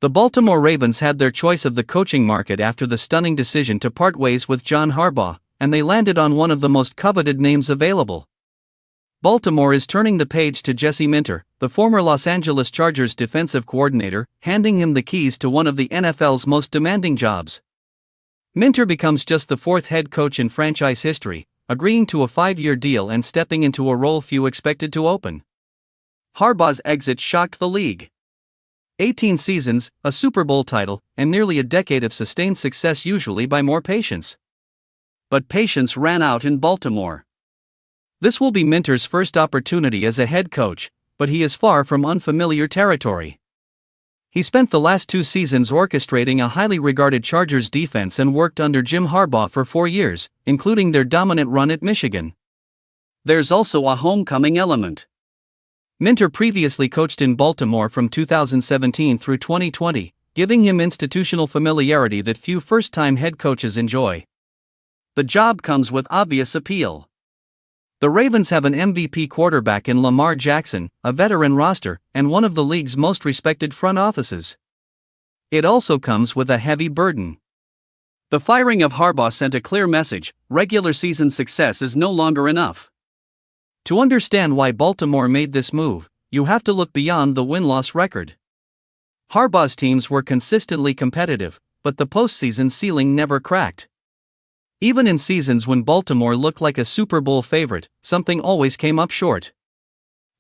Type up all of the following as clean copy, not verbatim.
The Baltimore Ravens had their choice of the coaching market after the stunning decision to part ways with John Harbaugh, and they landed on one of the most coveted names available. Baltimore is turning the page to Jesse Mintner, the former Los Angeles Chargers defensive coordinator, handing him the keys to one of the NFL's most demanding jobs. Mintner becomes just the fourth head coach in franchise history, agreeing to a 5-year deal and stepping into a role few expected to open. Harbaugh's exit shocked the league. 18 seasons, a Super Bowl title, and nearly a decade of sustained success usually buy more patience. But patience ran out in Baltimore. This will be Mintner's first opportunity as a head coach, but he is far from unfamiliar territory. He spent the last 2 seasons orchestrating a highly regarded Chargers defense and worked under Jim Harbaugh for 4 years, including their dominant run at Michigan. There's also a homecoming element. Mintner previously coached in Baltimore from 2017 through 2020, giving him institutional familiarity that few first-time head coaches enjoy. The job comes with obvious appeal. The Ravens have an MVP quarterback in Lamar Jackson, a veteran roster, and one of the league's most respected front offices. It also comes with a heavy burden. The firing of Harbaugh sent a clear message: regular season success is no longer enough. To understand why Baltimore made this move, you have to look beyond the win-loss record. Harbaugh's teams were consistently competitive, but the postseason ceiling never cracked. Even in seasons when Baltimore looked like a Super Bowl favorite, something always came up short.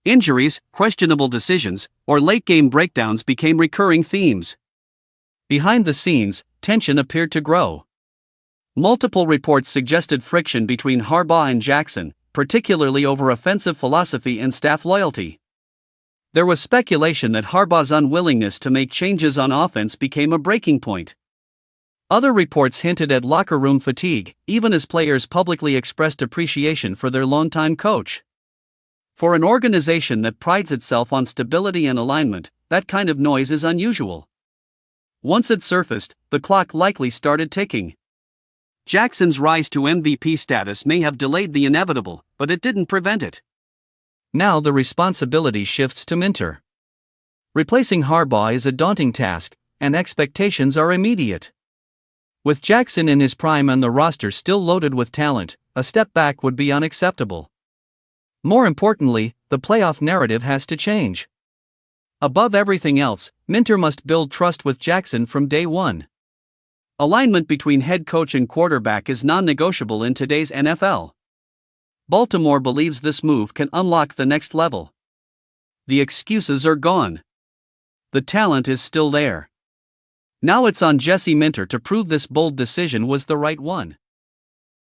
Injuries, questionable decisions, or late-game breakdowns became recurring themes. Behind the scenes, tension appeared to grow. Multiple reports suggested friction between Harbaugh and Jackson, particularly over offensive philosophy and staff loyalty. There was speculation that Harbaugh's unwillingness to make changes on offense became a breaking point. Other reports hinted at locker room fatigue, even as players publicly expressed appreciation for their longtime coach. For an organization that prides itself on stability and alignment, that kind of noise is unusual. Once it surfaced, the clock likely started ticking. Jackson's rise to MVP status may have delayed the inevitable, but it didn't prevent it. Now the responsibility shifts to Mintner. Replacing Harbaugh is a daunting task, and expectations are immediate. With Jackson in his prime and the roster still loaded with talent, a step back would be unacceptable. More importantly, the playoff narrative has to change. Above everything else, Mintner must build trust with Jackson from day one. Alignment between head coach and quarterback is non-negotiable in today's NFL. Baltimore believes this move can unlock the next level. The excuses are gone. The talent is still there. Now it's on Jesse Mintner to prove this bold decision was the right one.